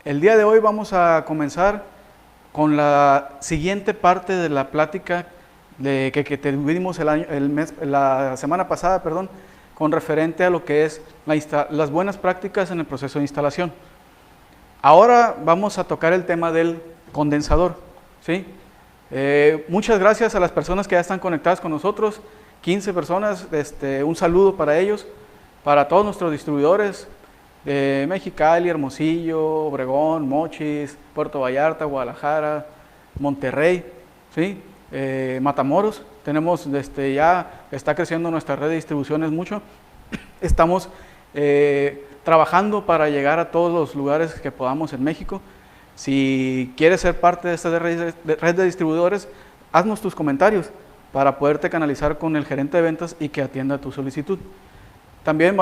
El día de hoy vamos a comenzar con la siguiente parte de la plática que tuvimos la semana pasada, perdón, con referente a lo que es las buenas prácticas en el proceso de instalación. Ahora vamos a tocar el tema del condensador, ¿sí? Muchas gracias a las personas que ya están conectadas con nosotros, 15 personas, un saludo para ellos, para todos nuestros distribuidores de Mexicali, Hermosillo, Obregón, Mochis, Puerto Vallarta, Guadalajara, Monterrey, ¿sí? Matamoros. Tenemos, ya está creciendo nuestra red de distribuciones mucho. Estamos trabajando para llegar a todos los lugares que podamos en México. Si quieres ser parte de esta red de distribuidores, haznos tus comentarios para poderte canalizar con el gerente de ventas y que atienda tu solicitud. También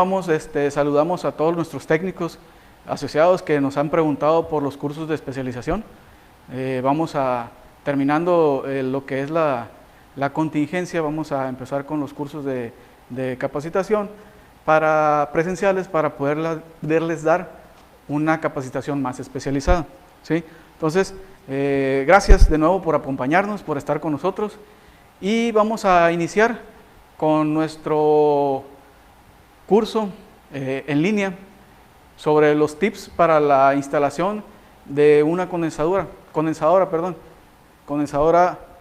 saludamos a todos nuestros técnicos asociados que nos han preguntado por los cursos de especialización. Terminando lo que es la contingencia, vamos a empezar con los cursos de capacitación presenciales para poderles dar una capacitación más especializada, ¿sí? Entonces, gracias de nuevo por acompañarnos, por estar con nosotros, y vamos a iniciar con nuestro curso en línea sobre los tips para la instalación de una condensadora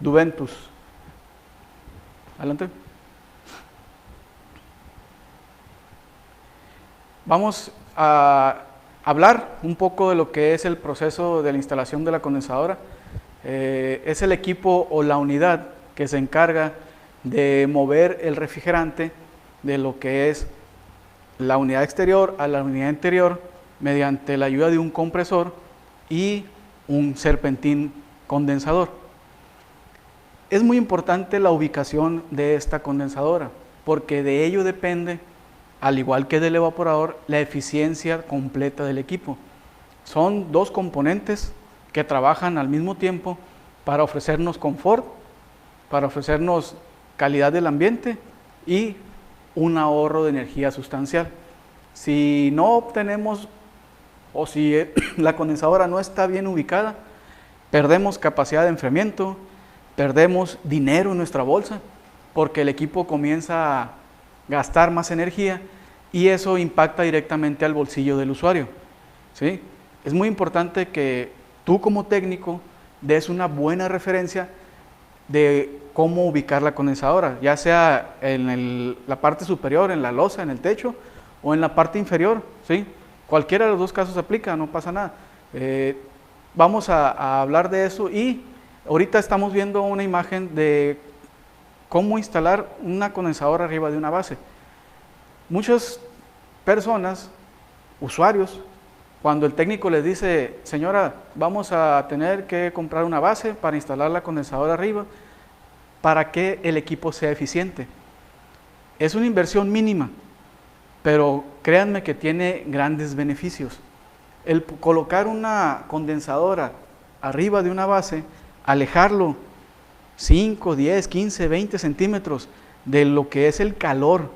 Duventus. Adelante. Vamos a hablar un poco de lo que es el proceso de la instalación de la condensadora. Es el equipo o la unidad que se encarga de mover el refrigerante de lo que es la unidad exterior a la unidad interior mediante la ayuda de un compresor y un serpentín condensador. Es muy importante la ubicación de esta condensadora porque de ello depende, al igual que del evaporador, la eficiencia completa del equipo. Son dos componentes que trabajan al mismo tiempo para ofrecernos confort, para ofrecernos calidad del ambiente y un ahorro de energía sustancial. Si no obtenemos o si la condensadora no está bien ubicada, perdemos capacidad de enfriamiento, perdemos dinero en nuestra bolsa porque el equipo comienza a gastar más energía y eso impacta directamente al bolsillo del usuario, ¿sí? Es muy importante que tú como técnico des una buena referencia de cómo ubicar la condensadora, ya sea en la parte superior, en la losa, en el techo, o en la parte inferior, ¿sí? Cualquiera de los dos casos aplica, no pasa nada. Vamos a hablar de eso y ahorita estamos viendo una imagen de cómo instalar una condensadora arriba de una base. Muchas personas, usuarios, cuando el técnico les dice, señora, vamos a tener que comprar una base para instalar la condensadora arriba, para que el equipo sea eficiente. Es una inversión mínima, pero créanme que tiene grandes beneficios. El colocar una condensadora arriba de una base, alejarlo 5, 10, 15, 20 centímetros de lo que es el calor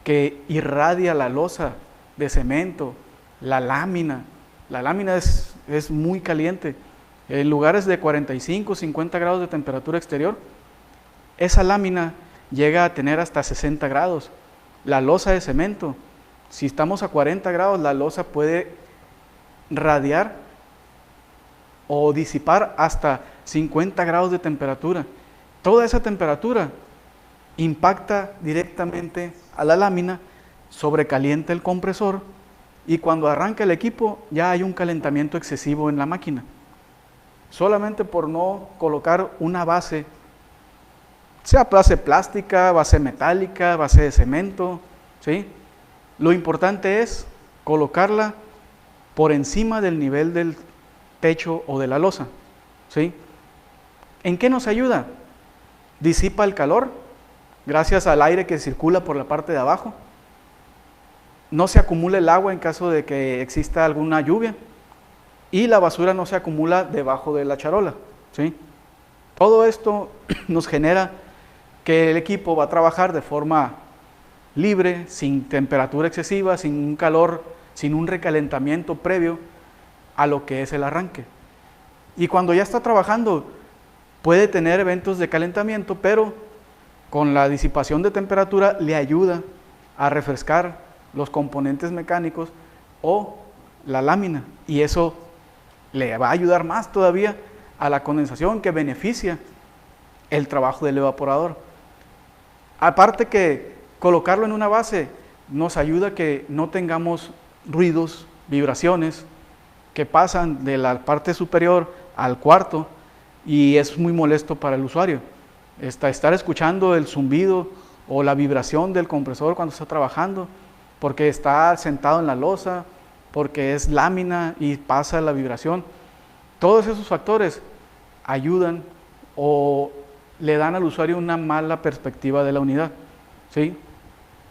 que irradia la losa de cemento, la lámina. La lámina es muy caliente. En lugares de 45, 50 grados de temperatura exterior, esa lámina llega a tener hasta 60 grados. La losa de cemento, si estamos a 40 grados, la losa puede radiar o disipar hasta 50 grados de temperatura. Toda esa temperatura impacta directamente a la lámina, sobrecalienta el compresor y cuando arranca el equipo ya hay un calentamiento excesivo en la máquina. Solamente por no colocar una base, sea base plástica, base metálica, base de cemento, ¿sí? Lo importante es colocarla por encima del nivel del techo o de la losa, ¿sí? ¿En qué nos ayuda? Disipa el calor gracias al aire que circula por la parte de abajo. No se acumula el agua en caso de que exista alguna lluvia y la basura no se acumula debajo de la charola, ¿sí? Todo esto nos genera que el equipo va a trabajar de forma libre, sin temperatura excesiva, sin un calor, sin un recalentamiento previo a lo que es el arranque. Y cuando ya está trabajando, puede tener eventos de calentamiento, pero con la disipación de temperatura le ayuda a refrescar los componentes mecánicos o la lámina, y eso le va a ayudar más todavía a la condensación, que beneficia el trabajo del evaporador. Aparte que colocarlo en una base nos ayuda a que no tengamos ruidos, vibraciones que pasan de la parte superior al cuarto, y es muy molesto para el usuario. Estar escuchando el zumbido o la vibración del compresor cuando está trabajando, porque está sentado en la losa, porque es lámina y pasa la vibración. Todos esos factores ayudan o le dan al usuario una mala perspectiva de la unidad, ¿sí?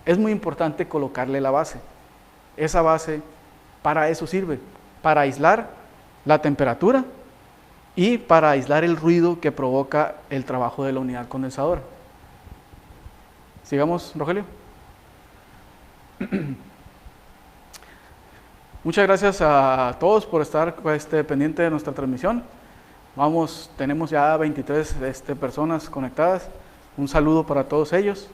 Es muy importante colocarle la base. Esa base para eso sirve, para aislar la temperatura y para aislar el ruido que provoca el trabajo de la unidad condensadora. Sigamos, Rogelio. Muchas gracias a todos por estar pendiente de nuestra transmisión. Tenemos ya 23 personas conectadas. Un saludo para todos ellos.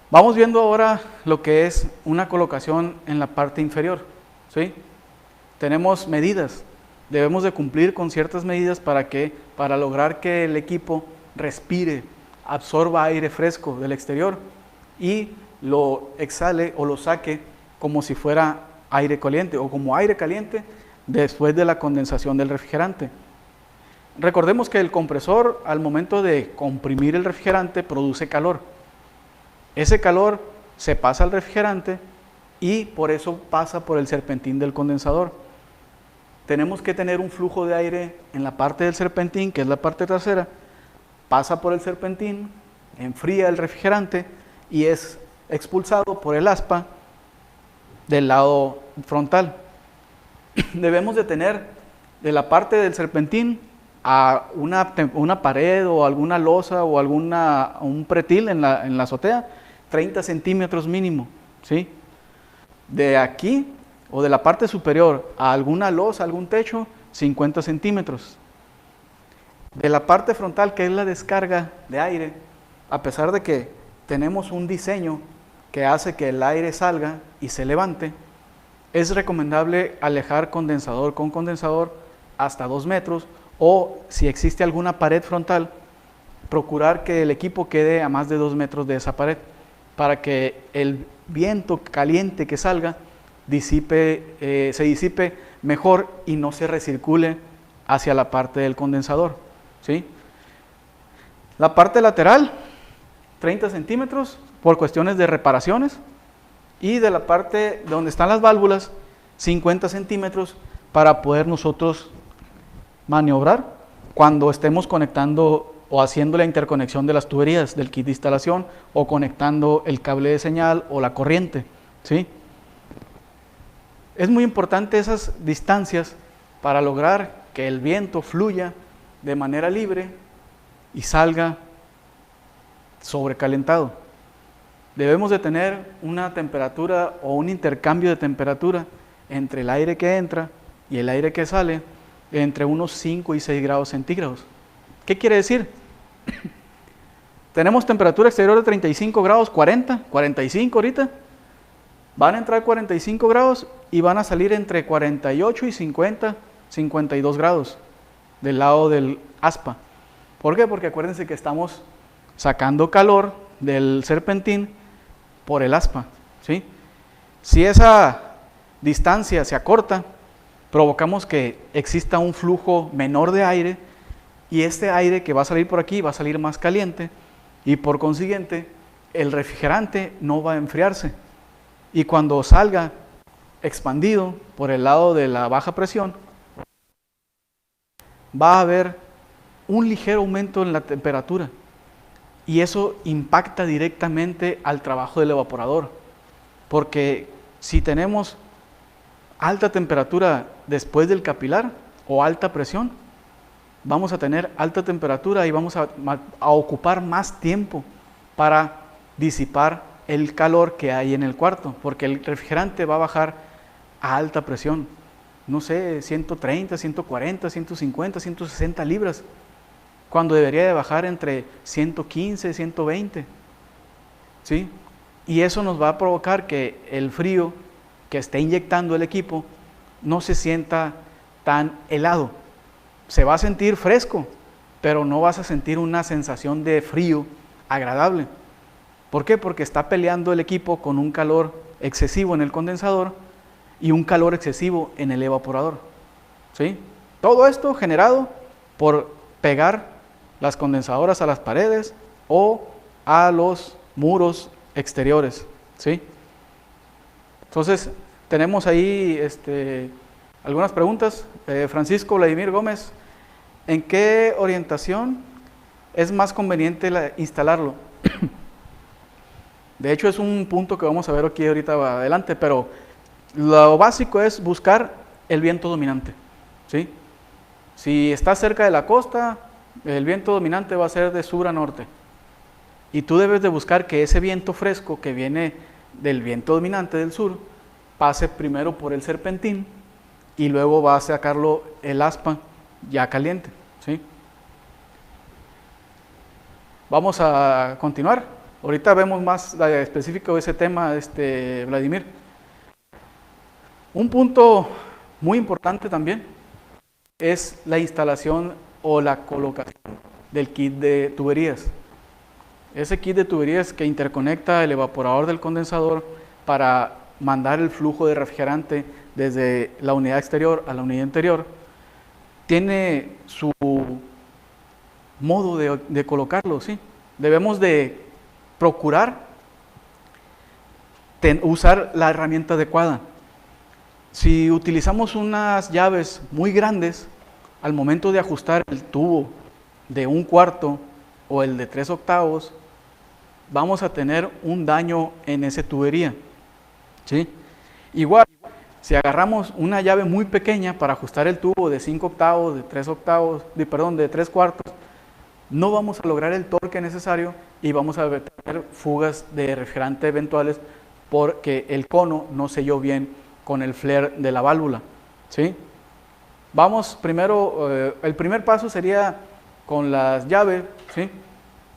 Vamos viendo ahora lo que es una colocación en la parte inferior, ¿sí? Tenemos medidas. Debemos de cumplir con ciertas medidas para lograr que el equipo respire, absorba aire fresco del exterior y lo exhale o lo saque como si fuera aire caliente o como aire caliente después de la condensación del refrigerante. Recordemos que el compresor, al momento de comprimir el refrigerante, produce calor. Ese calor se pasa al refrigerante y por eso pasa por el serpentín del condensador. Tenemos que tener un flujo de aire en la parte del serpentín, que es la parte trasera, pasa por el serpentín, enfría el refrigerante y es expulsado por el aspa del lado frontal. Debemos de tener de la parte del serpentín a una pared o alguna losa o un pretil en la azotea, 30 centímetros mínimo, ¿sí? De aquí o de la parte superior a alguna losa, algún techo, 50 centímetros. De la parte frontal, que es la descarga de aire, a pesar de que tenemos un diseño que hace que el aire salga y se levante, es recomendable alejar condensador con condensador hasta 2 metros, o si existe alguna pared frontal, procurar que el equipo quede a más de 2 metros de esa pared, para que el viento caliente que salga se disipe mejor y no se recircule hacia la parte del condensador, ¿sí? La parte lateral, 30 centímetros por cuestiones de reparaciones, y de la parte donde están las válvulas, 50 centímetros para poder nosotros maniobrar cuando estemos conectando o haciendo la interconexión de las tuberías del kit de instalación o conectando el cable de señal o la corriente, ¿sí? Es muy importante esas distancias para lograr que el viento fluya de manera libre y salga sobrecalentado. Debemos de tener una temperatura o un intercambio de temperatura entre el aire que entra y el aire que sale entre unos 5 y 6 grados centígrados. ¿Qué quiere decir? Tenemos temperatura exterior de 35 grados, 40, 45 ahorita. Van a entrar 45 grados y van a salir entre 48 y 50, 52 grados del lado del aspa. ¿Por qué? Porque acuérdense que estamos sacando calor del serpentín por el aspa, ¿sí? Si esa distancia se acorta, provocamos que exista un flujo menor de aire, y este aire que va a salir por aquí va a salir más caliente, y por consiguiente el refrigerante no va a enfriarse, y cuando salga expandido por el lado de la baja presión, va a haber un ligero aumento en la temperatura, y eso impacta directamente al trabajo del evaporador, porque si tenemos alta temperatura después del capilar o alta presión, vamos a tener alta temperatura y vamos a ocupar más tiempo para disipar el calor que hay en el cuarto, porque el refrigerante va a bajar a alta presión. no sé, 130, 140, 150, 160 libras, cuando debería de bajar entre 115, 120, ¿sí? Y eso nos va a provocar que el frío que esté inyectando el equipo no se sienta tan helado. Se va a sentir fresco, pero no vas a sentir una sensación de frío agradable. ¿Por qué? Porque está peleando el equipo con un calor excesivo en el condensador y un calor excesivo en el evaporador, ¿sí? Todo esto generado por pegar las condensadoras a las paredes o a los muros exteriores, ¿sí? Entonces, tenemos ahí algunas preguntas. Francisco Vladimir Gómez, ¿en qué orientación es más conveniente instalarlo? De hecho, es un punto que vamos a ver aquí ahorita adelante, pero lo básico es buscar el viento dominante, ¿sí? Si está cerca de la costa, el viento dominante va a ser de sur a norte. Y tú debes de buscar que ese viento fresco que viene del viento dominante del sur pase primero por el serpentín y luego va a sacarlo el aspa ya caliente, ¿sí? Vamos a continuar. Ahorita vemos más específico de ese tema, Vladimir. Un punto muy importante también es la instalación o la colocación del kit de tuberías. Ese kit de tuberías que interconecta el evaporador del condensador para mandar el flujo de refrigerante desde la unidad exterior a la unidad interior, tiene su modo de colocarlo, ¿sí? Debemos de procurar usar la herramienta adecuada. Si utilizamos unas llaves muy grandes, al momento de ajustar el tubo de 1/4 o el de 3/8, vamos a tener un daño en esa tubería, ¿sí? Igual, si agarramos una llave muy pequeña para ajustar el tubo de 5/8, de 3/8, de 3/4, no vamos a lograr el torque necesario y vamos a tener fugas de refrigerante eventuales porque el cono no selló bien con el flare de la válvula, ¿sí? Vamos primero, el primer paso sería con las llaves, ¿sí?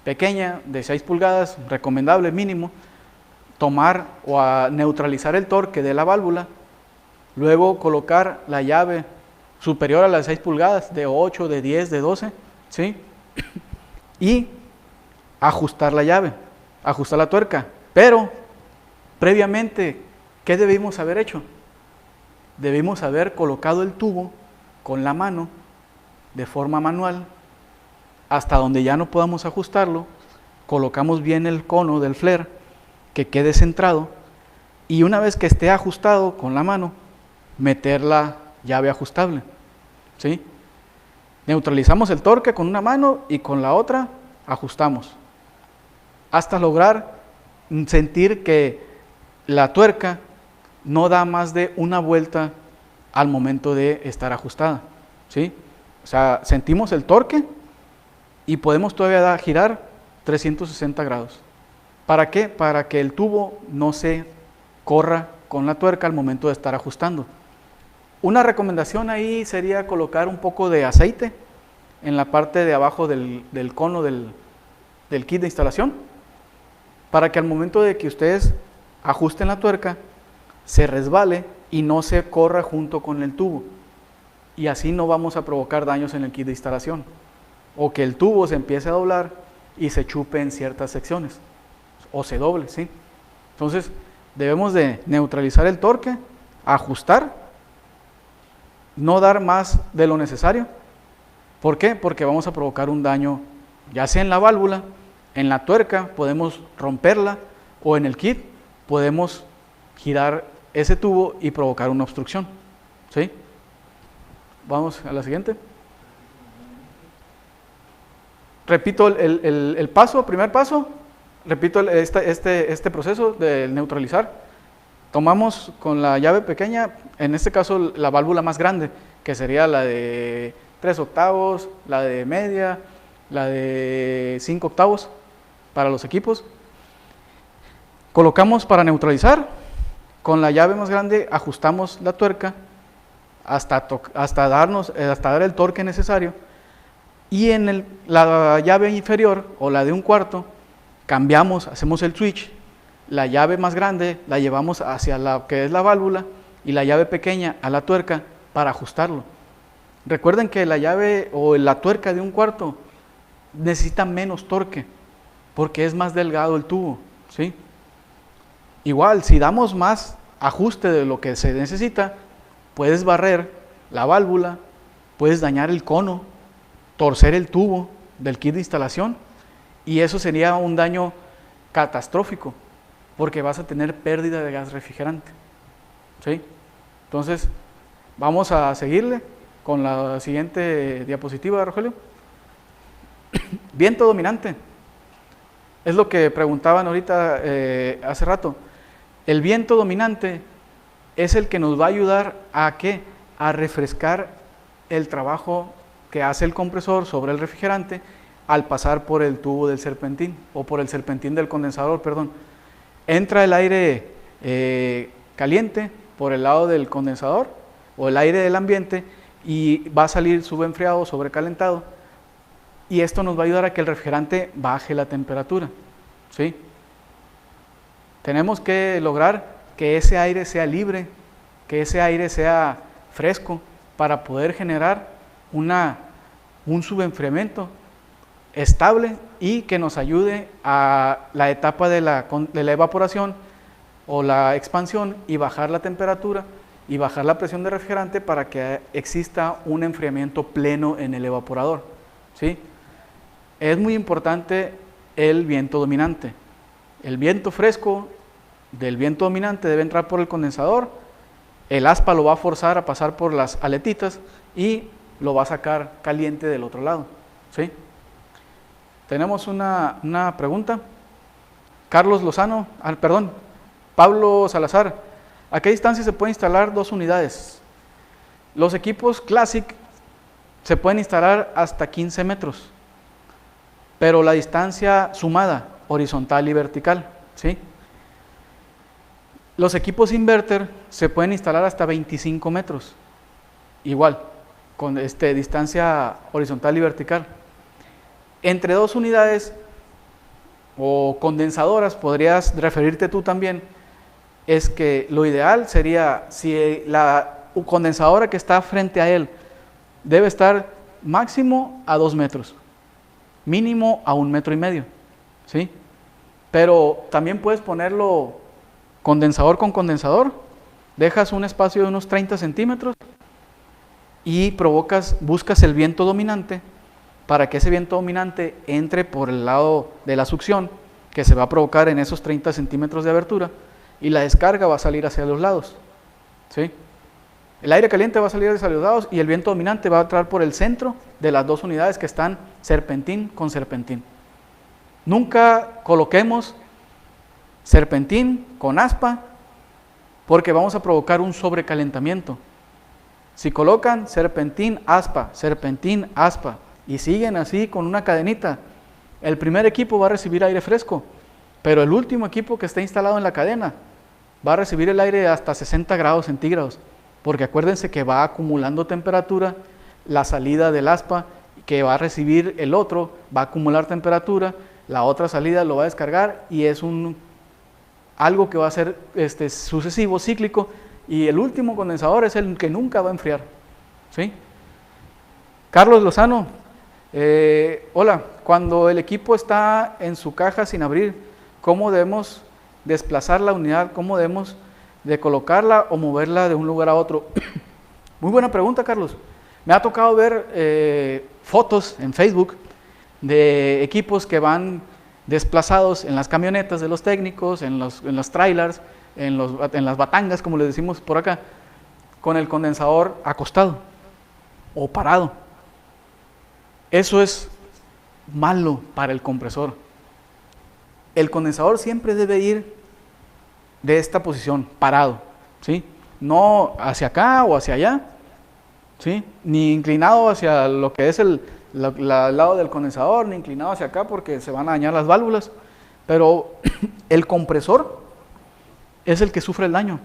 Pequeña, de 6 pulgadas, recomendable mínimo, tomar o a neutralizar el torque de la válvula, luego colocar la llave superior a las 6 pulgadas, de 8, de 10, de 12, ¿sí? Y ajustar la llave, ajustar la tuerca. Pero, previamente, ¿qué debimos haber hecho? Debimos haber colocado el tubo con la mano, de forma manual, hasta donde ya no podamos ajustarlo, colocamos bien el cono del flare, que quede centrado, y una vez que esté ajustado con la mano, meter la llave ajustable, ¿sí? Neutralizamos el torque con una mano y con la otra ajustamos, hasta lograr sentir que la tuerca no da más de una vuelta al momento de estar ajustada, ¿sí? O sea, sentimos el torque y podemos todavía girar 360 grados. ¿Para qué? Para que el tubo no se corra con la tuerca al momento de estar ajustando. Una recomendación ahí sería colocar un poco de aceite en la parte de abajo del cono del kit de instalación, para que al momento de que ustedes ajusten la tuerca, se resbale y no se corra junto con el tubo. Y así no vamos a provocar daños en el kit de instalación. O que el tubo se empiece a doblar y se chupe en ciertas secciones. O se doble, ¿sí? Entonces, debemos de neutralizar el torque, ajustar, no dar más de lo necesario. ¿Por qué? Porque vamos a provocar un daño, ya sea en la válvula, en la tuerca, podemos romperla, o en el kit podemos girar ese tubo y provocar una obstrucción, ¿sí? Vamos a la siguiente. Repito el paso, primer paso, repito este proceso de neutralizar. Tomamos con la llave pequeña, en este caso la válvula más grande, que sería la de 3/8, la de media, la de 5/8 para los equipos. Colocamos para neutralizar, con la llave más grande ajustamos la tuerca hasta dar el torque necesario. Y en la llave inferior o la de un cuarto, hacemos el switch, la llave más grande la llevamos hacia la que es la válvula y la llave pequeña a la tuerca para ajustarlo. Recuerden que la llave o la tuerca de un cuarto necesita menos torque porque es más delgado el tubo, ¿sí? Igual, si damos más ajuste de lo que se necesita, puedes barrer la válvula, puedes dañar el cono, torcer el tubo del kit de instalación, y eso sería un daño catastrófico porque vas a tener pérdida de gas refrigerante, ¿sí? Entonces, vamos a seguirle con la siguiente diapositiva, Rogelio. Viento dominante. Es lo que preguntaban ahorita hace rato. El viento dominante es el que nos va a ayudar a ¿qué? A refrescar el trabajo que hace el compresor sobre el refrigerante al pasar por el tubo del serpentín o por el serpentín del condensador, perdón. Entra el aire caliente por el lado del condensador o el aire del ambiente y va a salir subenfriado o sobrecalentado, y esto nos va a ayudar a que el refrigerante baje la temperatura, ¿sí? Tenemos que lograr que ese aire sea libre, que ese aire sea fresco para poder generar un subenfriamiento estable y que nos ayude a la etapa de la evaporación o la expansión y bajar la temperatura y bajar la presión de refrigerante para que exista un enfriamiento pleno en el evaporador, ¿sí? Es muy importante el viento dominante. El viento fresco del viento dominante debe entrar por el condensador, el aspa lo va a forzar a pasar por las aletitas y lo va a sacar caliente del otro lado, ¿sí? Tenemos una pregunta. Carlos Lozano, Pablo Salazar, ¿a qué distancia se puede instalar 2 unidades? Los equipos Classic se pueden instalar hasta 15 metros, pero la distancia sumada, horizontal y vertical, ¿sí? Los equipos inverter se pueden instalar hasta 25 metros, igual, con distancia horizontal y vertical. Entre 2 unidades o condensadoras, podrías referirte tú también, es que lo ideal sería, si la condensadora que está frente a él debe estar máximo a 2 metros, mínimo a 1,5 metros, ¿sí? Pero también puedes ponerlo condensador con condensador, dejas un espacio de unos 30 centímetros y buscas el viento dominante para que ese viento dominante entre por el lado de la succión que se va a provocar en esos 30 centímetros de abertura y la descarga va a salir hacia los lados, ¿sí? El aire caliente va a salir hacia los lados y el viento dominante va a entrar por el centro de las 2 unidades que están serpentín con serpentín. Nunca coloquemos serpentín con aspa porque vamos a provocar un sobrecalentamiento. Si colocan serpentín, aspa, y siguen así con una cadenita, el primer equipo va a recibir aire fresco, pero el último equipo que está instalado en la cadena va a recibir el aire hasta 60 grados centígrados, porque acuérdense que va acumulando temperatura, la salida del aspa que va a recibir el otro va a acumular temperatura, la otra salida lo va a descargar y es algo que va a ser sucesivo, cíclico, y el último condensador es el que nunca va a enfriar, ¿sí? Carlos Lozano, hola, cuando el equipo está en su caja sin abrir, ¿cómo debemos desplazar la unidad? ¿Cómo debemos de colocarla o moverla de un lugar a otro? Muy buena pregunta, Carlos. Me ha tocado ver fotos en Facebook de equipos que van desplazados en las camionetas de los técnicos, en los trailers, en las batangas, como le decimos por acá, con el condensador acostado o parado. Eso es malo para el compresor. El condensador siempre debe ir de esta posición, parado, ¿sí? No hacia acá o hacia allá, ¿sí? Ni inclinado hacia lo que es el lado del condensador, ni inclinado hacia acá porque se van a dañar las válvulas. Pero el compresor es el que sufre el daño.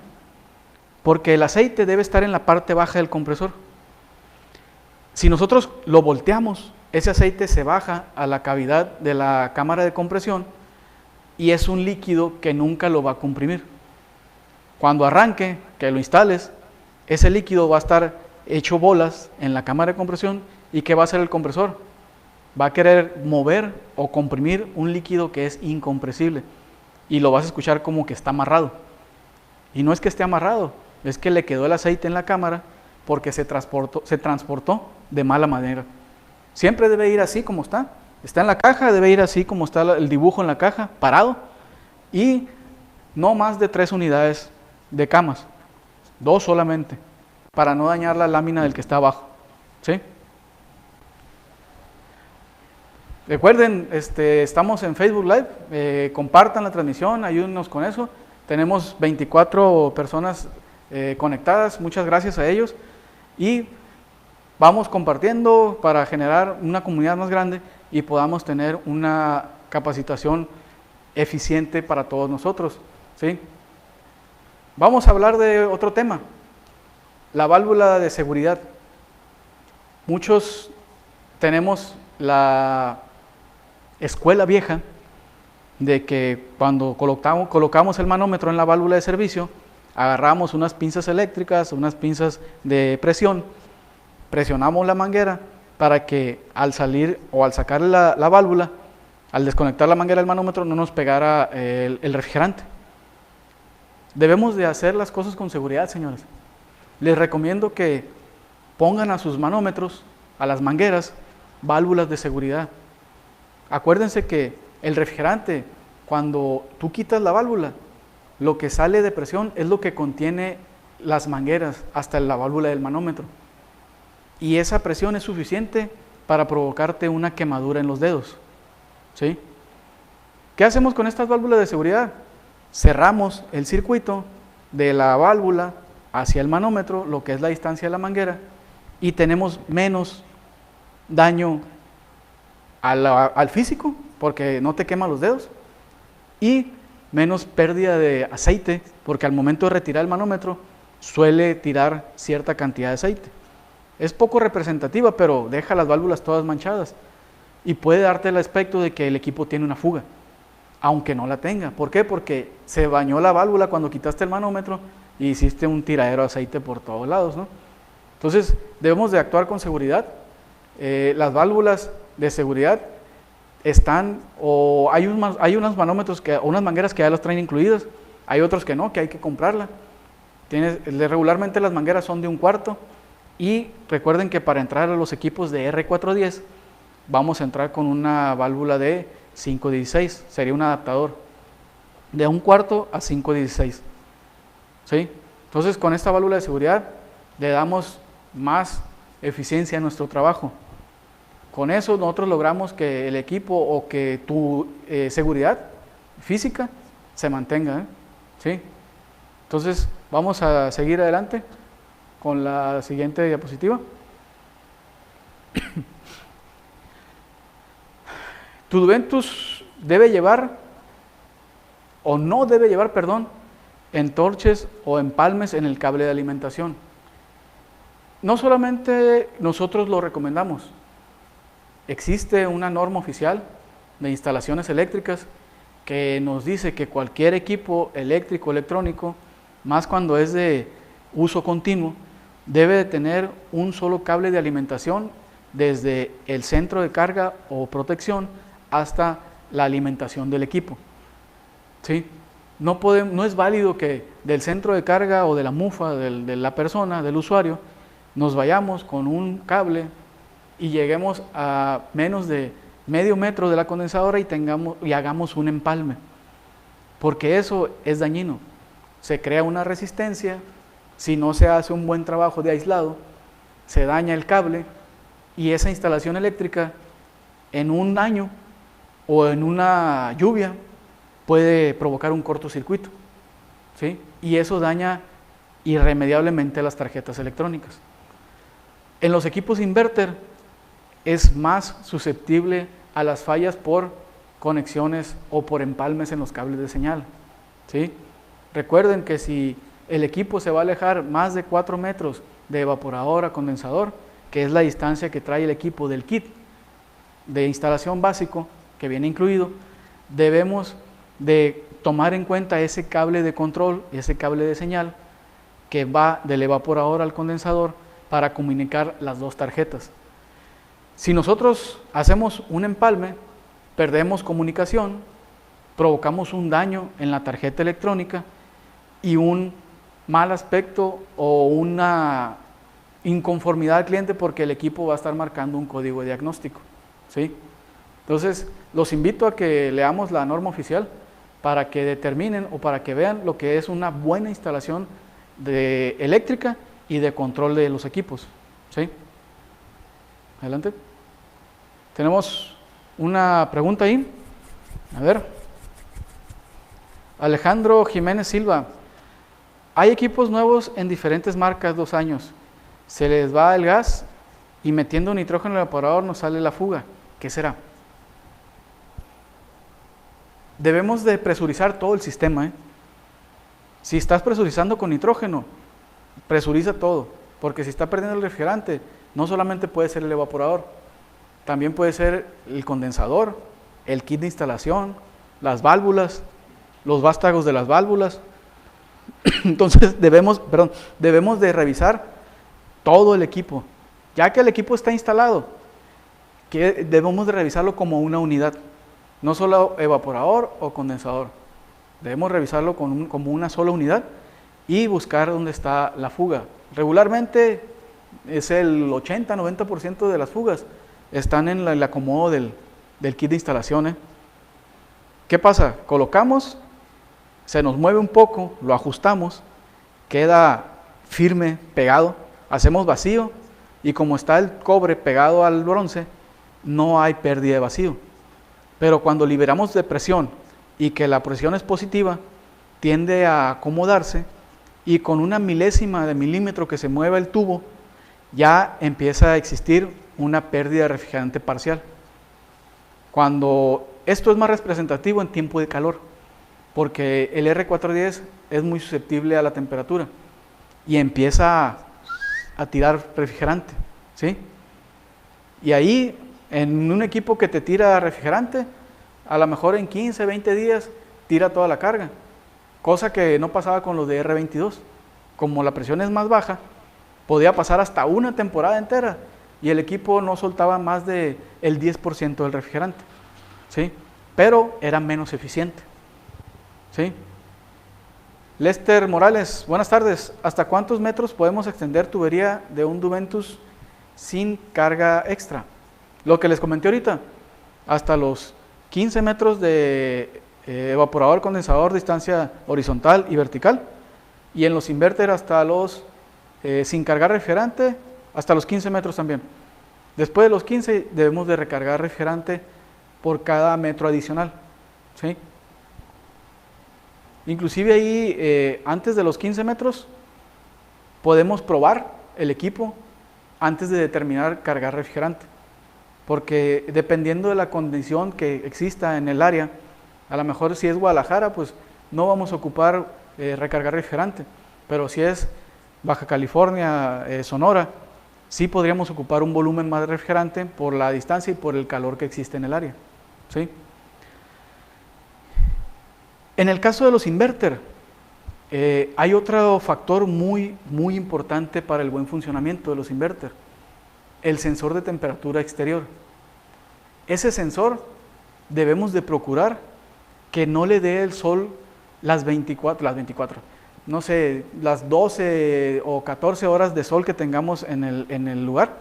porque el aceite debe estar en la parte baja del compresor. Si nosotros lo volteamos, ese aceite se baja a la cavidad de la cámara de compresión y es un líquido que nunca lo va a comprimir. Cuando arranque, que lo instales, ese líquido va a estar hecho bolas en la cámara de compresión. ¿Y qué va a hacer el compresor? Va a querer mover o comprimir un líquido que es incompresible y lo vas a escuchar como que está amarrado. Y no es que esté amarrado, es que le quedó el aceite en la cámara porque se transportó de mala manera. Siempre debe ir así como está. Está en la caja, debe ir así como está el dibujo en la caja, parado. Y no más de 3 unidades de camas, 2 solamente, para no dañar la lámina del que está abajo. ¿Sí? Recuerden, estamos en Facebook Live, compartan la transmisión, ayúdenos con eso. Tenemos 24 personas conectadas, muchas gracias a ellos. Y vamos compartiendo para generar una comunidad más grande y podamos tener una capacitación eficiente para todos nosotros. ¿Sí? Vamos a hablar de otro tema, la válvula de seguridad. Muchos tenemos la escuela vieja de que cuando colocamos el manómetro en la válvula de servicio, agarramos unas pinzas eléctricas, unas pinzas de presión, presionamos la manguera para que al salir o al sacar la válvula, al desconectar la manguera del manómetro, no nos pegara el refrigerante. Debemos de hacer las cosas con seguridad, señores. Les recomiendo que pongan a sus manómetros, a las mangueras, válvulas de seguridad. Acuérdense que el refrigerante, cuando tú quitas la válvula, lo que sale de presión es lo que contiene las mangueras hasta la válvula del manómetro. Y esa presión es suficiente para provocarte una quemadura en los dedos. ¿Sí? ¿Qué hacemos con estas válvulas de seguridad? Cerramos el circuito de la válvula hacia el manómetro, lo que es la distancia de la manguera, y tenemos menos daño al físico, porque no te quema los dedos, y menos pérdida de aceite, porque al momento de retirar el manómetro suele tirar cierta cantidad de aceite. Es poco representativa, pero deja las válvulas todas manchadas y puede darte el aspecto de que el equipo tiene una fuga, aunque no la tenga. ¿Por qué? Porque se bañó la válvula cuando quitaste el manómetro y hiciste un tiradero de aceite por todos lados, ¿no? Entonces debemos de actuar con seguridad. Las válvulas de seguridad están, o hay unos manómetros, unas mangueras que ya las traen incluidas, hay otros que no, que hay que comprarla. Regularmente las mangueras son de 1/4 y recuerden que para entrar a los equipos de R410 vamos a entrar con una válvula de 516, sería un adaptador de 1/4 a 516. ¿Sí? Entonces con esta válvula de seguridad le damos más eficiencia a nuestro trabajo. Con eso nosotros logramos que el equipo o que tu seguridad física se mantenga. ¿Sí? Entonces vamos a seguir adelante con la siguiente diapositiva. Tu Duventus debe llevar, o no debe llevar, perdón, entorches o empalmes en el cable de alimentación. No solamente nosotros lo recomendamos, existe una norma oficial de instalaciones eléctricas que nos dice que cualquier equipo eléctrico, electrónico, más cuando es de uso continuo, debe de tener un solo cable de alimentación desde el centro de carga o protección hasta la alimentación del equipo. ¿Sí? No es válido que del centro de carga o de la mufa de la persona, del usuario, nos vayamos con un cable y lleguemos a menos de medio metro de la condensadora y hagamos un empalme, porque eso es dañino. Se crea una resistencia, si no se hace un buen trabajo de aislado, se daña el cable y esa instalación eléctrica en un año o en una lluvia puede provocar un cortocircuito, ¿sí? Y eso daña irremediablemente las tarjetas electrónicas. En los equipos inverter es más susceptible a las fallas por conexiones o por empalmes en los cables de señal, ¿sí? Recuerden que si el equipo se va a alejar más de 4 metros de evaporador a condensador, que es la distancia que trae el equipo del kit de instalación básico que viene incluido, debemos de tomar en cuenta ese cable de control, ese cable de señal que va del evaporador al condensador para comunicar las dos tarjetas. Si nosotros hacemos un empalme, perdemos comunicación, provocamos un daño en la tarjeta electrónica y un mal aspecto o una inconformidad al cliente porque el equipo va a estar marcando un código de diagnóstico, ¿sí? Entonces, los invito a que leamos la norma oficial para que determinen o para que vean lo que es una buena instalación de eléctrica y de control de los equipos, ¿sí? Adelante. Tenemos una pregunta ahí. A ver. Alejandro Jiménez Silva. Hay equipos nuevos en diferentes marcas 2 años. Se les va el gas y metiendo nitrógeno en el evaporador nos sale la fuga. ¿Qué será? Debemos de presurizar todo el sistema, ¿eh? Si estás presurizando con nitrógeno, presuriza todo, porque si está perdiendo el refrigerante, no solamente puede ser el evaporador, también puede ser el condensador, el kit de instalación, las válvulas, los vástagos de las válvulas. Entonces debemos de revisar todo el equipo. Ya que el equipo está instalado, que debemos de revisarlo como una unidad, no solo evaporador o condensador. Debemos revisarlo como una sola unidad y buscar dónde está la fuga. Regularmente es el 80-90% de las fugas están en el acomodo del kit de instalación, ¿eh? ¿Qué pasa? Colocamos, se nos mueve un poco, lo ajustamos, queda firme, pegado, hacemos vacío y como está el cobre pegado al bronce, no hay pérdida de vacío. Pero cuando liberamos de presión y que la presión es positiva, tiende a acomodarse y con una milésima de milímetro que se mueva el tubo, ya empieza a existir una pérdida de refrigerante parcial. Cuando esto es más representativo en tiempo de calor, porque el R410 es muy susceptible a la temperatura y empieza a tirar refrigerante, ¿sí? Y ahí, en un equipo que te tira refrigerante, a lo mejor en 15, 20 días tira toda la carga, cosa que no pasaba con los de R22. Como la presión es más baja, podía pasar hasta una temporada entera y el equipo no soltaba más del 10% del refrigerante, ¿sí? Pero era menos eficiente, ¿sí? Lester Morales, buenas tardes. ¿Hasta cuántos metros podemos extender tubería de un Duventus sin carga extra? Lo que les comenté ahorita, hasta los 15 metros de evaporador condensador, distancia horizontal y vertical, y en los inverter hasta los, sin cargar refrigerante, hasta los 15 metros también. Después de los 15 debemos de recargar refrigerante por cada metro adicional, ¿sí? Inclusive ahí, antes de los 15 metros, podemos probar el equipo antes de determinar cargar refrigerante. Porque dependiendo de la condición que exista en el área, a lo mejor si es Guadalajara, pues no vamos a ocupar recargar refrigerante. Pero si es Baja California, Sonora, sí podríamos ocupar un volumen más de refrigerante por la distancia y por el calor que existe en el área, ¿sí? En el caso de los inverter, hay otro factor muy importante para el buen funcionamiento de los inverter, el sensor de temperatura exterior. Ese sensor debemos de procurar que no le dé el sol las 12 o 14 horas de sol que tengamos en el lugar,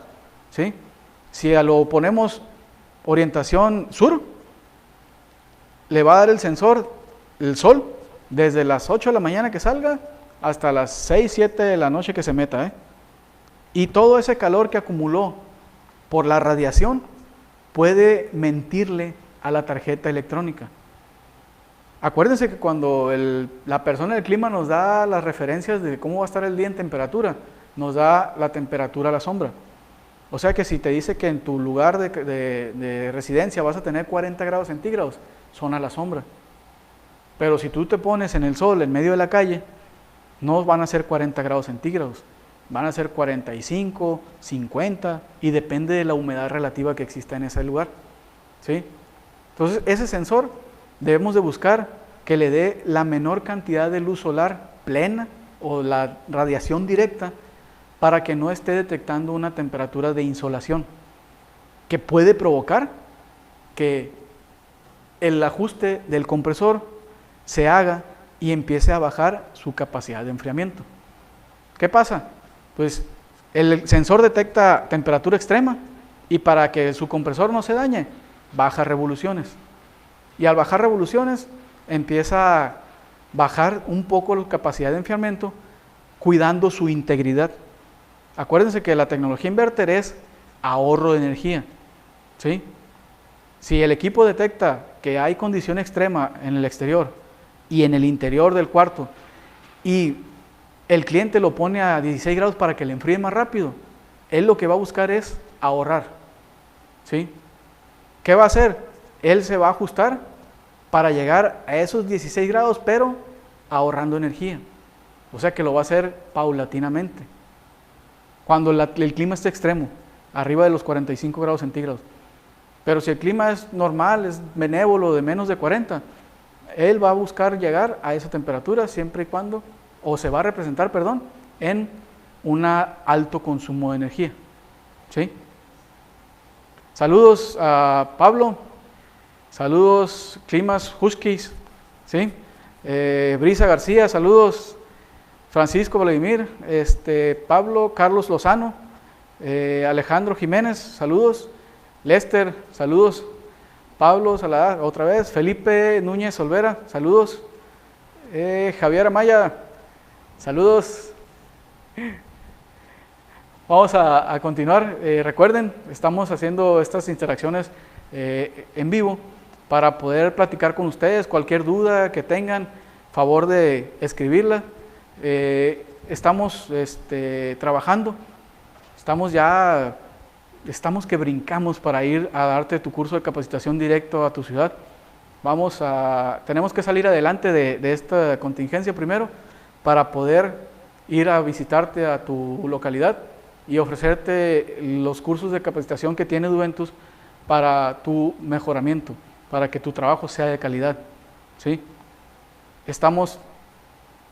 ¿sí? Si lo ponemos orientación sur, le va a dar el sensor el sol desde las 8 de la mañana que salga hasta las 6, 7 de la noche que se meta, ¿eh? Y todo ese calor que acumuló por la radiación puede mentirle a la tarjeta electrónica. Acuérdense que cuando la persona del clima nos da las referencias de cómo va a estar el día en temperatura, nos da la temperatura a la sombra. O sea que si te dice que en tu lugar de residencia vas a tener 40 grados centígrados, son a la sombra. Pero si tú te pones en el sol, en medio de la calle, No van a ser 40 grados centígrados, van a ser 45, 50 y depende de la humedad relativa que exista en ese lugar, ¿sí? Entonces, ese sensor debemos de buscar que le dé la menor cantidad de luz solar plena o la radiación directa para que no esté detectando una temperatura de insolación que puede provocar que el ajuste del compresor se haga y empiece a bajar su capacidad de enfriamiento. ¿Qué pasa? Pues el sensor detecta temperatura extrema y para que su compresor no se dañe, baja revoluciones. Y al bajar revoluciones, empieza a bajar un poco la capacidad de enfriamiento, cuidando su integridad. Acuérdense que la tecnología inverter es ahorro de energía, ¿sí? Si el equipo detecta que hay condición extrema en el exterior y en el interior del cuarto y el cliente lo pone a 16 grados para que le enfríe más rápido, él lo que va a buscar es ahorrar, ¿sí? ¿Qué va a hacer? Él se va a ajustar para llegar a esos 16 grados, pero ahorrando energía. O sea que lo va a hacer paulatinamente. Cuando el clima esté extremo, arriba de los 45 grados centígrados. Pero si el clima es normal, es benévolo, de menos de 40, él va a buscar llegar a esa temperatura siempre y cuando, o se va a representar, perdón, en un alto consumo de energía. ¿Sí? Saludos a Pablo, saludos Climas Huskies, ¿sí? Brisa García, saludos Francisco Vladimir, Pablo Carlos Lozano, Alejandro Jiménez, saludos, Lester, saludos, Pablo Salada, otra vez, Felipe Núñez Olvera, saludos, Javier Amaya, saludos. Vamos a continuar. Recuerden, estamos haciendo estas interacciones en vivo para poder platicar con ustedes. Cualquier duda que tengan, favor de escribirla. Estamos trabajando, estamos que brincamos para ir a darte tu curso de capacitación directo a tu ciudad. Tenemos que salir adelante de esta contingencia primero para poder ir a visitarte a tu localidad y ofrecerte los cursos de capacitación que tiene Duventus para tu mejoramiento, para que tu trabajo sea de calidad, ¿sí? Estamos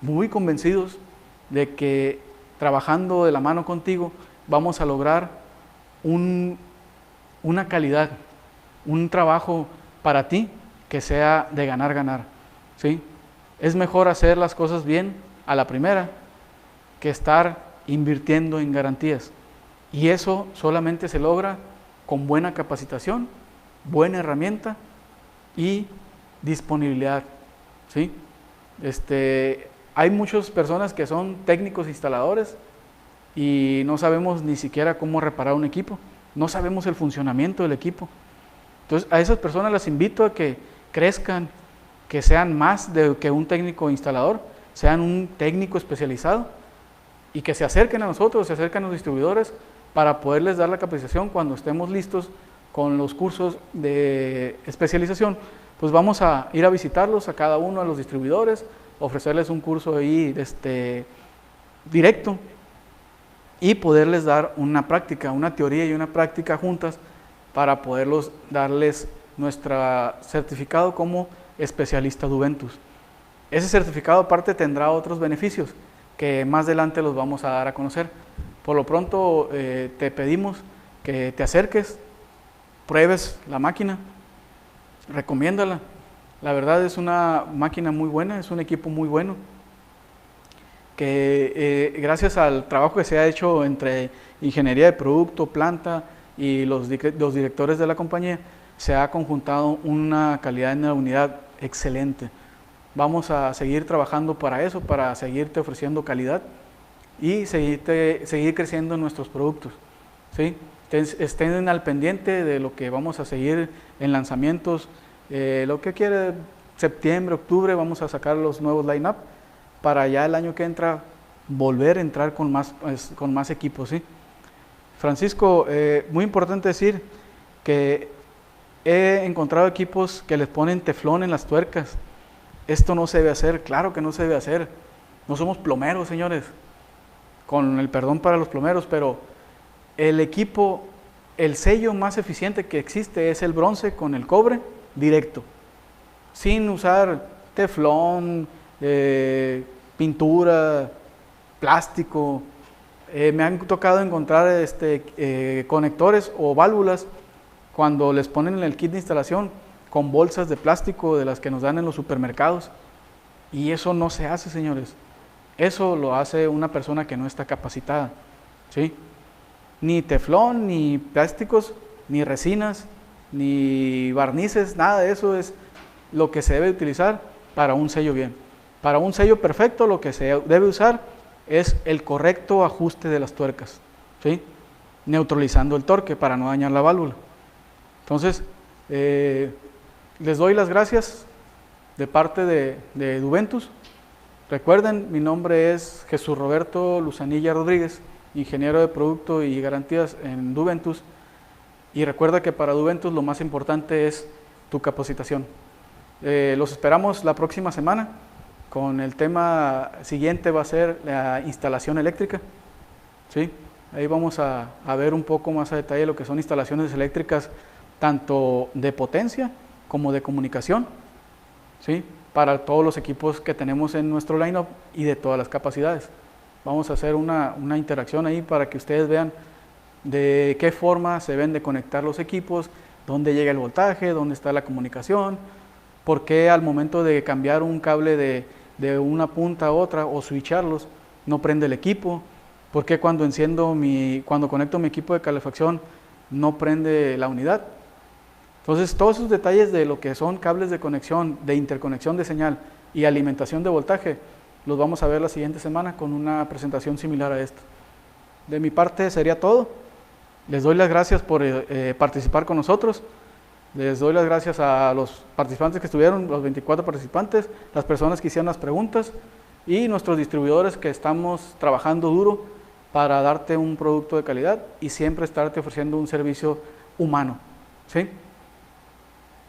muy convencidos de que trabajando de la mano contigo vamos a lograr una calidad, un trabajo para ti que sea de ganar, ¿sí? Es mejor hacer las cosas bien a la primera que estar invirtiendo en garantías. Y eso solamente se logra con buena capacitación, buena herramienta y disponibilidad, ¿sí? Hay muchas personas que son técnicos instaladores y no sabemos ni siquiera cómo reparar un equipo, no sabemos el funcionamiento del equipo. Entonces, a esas personas las invito a que crezcan, que sean más que un técnico instalador, sean un técnico especializado y que se acerquen a nosotros, se acerquen a los distribuidores para poderles dar la capacitación cuando estemos listos con los cursos de especialización. Pues vamos a ir a visitarlos a cada uno de los distribuidores, ofrecerles un curso ahí directo y poderles dar una práctica, una teoría y una práctica juntas para poderlos darles nuestro certificado como especialista Duventus. Ese certificado aparte tendrá otros beneficios que más adelante los vamos a dar a conocer. Por lo pronto te pedimos que te acerques, pruebes la máquina, recomiéndala. La verdad es una máquina muy buena, es un equipo muy bueno, que gracias al trabajo que se ha hecho entre ingeniería de producto, planta y los directores de la compañía, se ha conjuntado una calidad en la unidad excelente. Vamos a seguir trabajando para eso, para seguirte ofreciendo calidad y seguir creciendo en nuestros productos, ¿sí? Estén al pendiente de lo que vamos a seguir en lanzamientos. Lo que quiere septiembre, octubre, vamos a sacar los nuevos line-up para ya el año que entra volver a entrar con más equipos, ¿sí? Francisco, muy importante decir que he encontrado equipos que les ponen teflón en las tuercas. Esto no se debe hacer, claro que no se debe hacer. No somos plomeros, señores, con el perdón para los plomeros, pero el equipo, el sello más eficiente que existe es el bronce con el cobre directo, sin usar teflón, pintura, plástico. Me han tocado encontrar conectores o válvulas cuando les ponen en el kit de instalación con bolsas de plástico de las que nos dan en los supermercados, y eso no se hace, señores. Eso lo hace una persona que no está capacitada, ¿sí? Ni teflón, ni plásticos, ni resinas, ni barnices, nada de eso es lo que se debe utilizar para un sello bien. Para un sello perfecto lo que se debe usar es el correcto ajuste de las tuercas, ¿sí? Neutralizando el torque para no dañar la válvula. Entonces, les doy las gracias de parte de Duventus. Recuerden, mi nombre es Jesús Roberto Luzanilla Rodríguez, ingeniero de producto y garantías en Duventus. Y recuerda que para Duventus lo más importante es tu capacitación. Los esperamos la próxima semana con el tema siguiente, va a ser la instalación eléctrica, ¿sí? Ahí vamos a ver un poco más a detalle lo que son instalaciones eléctricas, tanto de potencia como de comunicación, ¿sí? Para todos los equipos que tenemos en nuestro line-up y de todas las capacidades. Vamos a hacer una interacción ahí para que ustedes vean de qué forma se deben de conectar los equipos, dónde llega el voltaje, dónde está la comunicación, por qué al momento de cambiar un cable de una punta a otra o switcharlos no prende el equipo, por qué cuando cuando conecto mi equipo de calefacción no prende la unidad. Entonces, todos esos detalles de lo que son cables de conexión, de interconexión de señal y alimentación de voltaje, los vamos a ver la siguiente semana con una presentación similar a esta. De mi parte sería todo. Les doy las gracias por participar con nosotros. Les doy las gracias a los participantes que estuvieron, los 24 participantes, las personas que hicieron las preguntas y nuestros distribuidores que estamos trabajando duro para darte un producto de calidad y siempre estarte ofreciendo un servicio humano, ¿sí?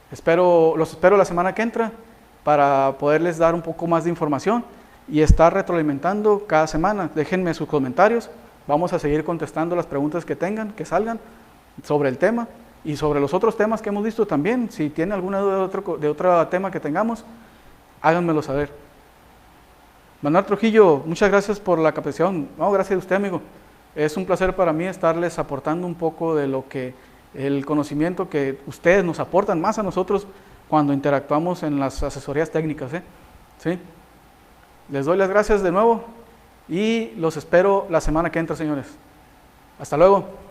Los espero la semana que entra para poderles dar un poco más de información y estar retroalimentando cada semana. Déjenme sus comentarios, vamos a seguir contestando las preguntas que tengan, que salgan sobre el tema y sobre los otros temas que hemos visto también. Si tienen alguna duda de otro tema que tengamos, háganmelo saber. Manuel Trujillo, muchas gracias por la capacitación. No, gracias a usted, amigo. Es un placer para mí estarles aportando un poco de lo que el conocimiento que ustedes nos aportan más a nosotros cuando interactuamos en las asesorías técnicas, ¿sí? Les doy las gracias de nuevo y los espero la semana que entra, señores. Hasta luego.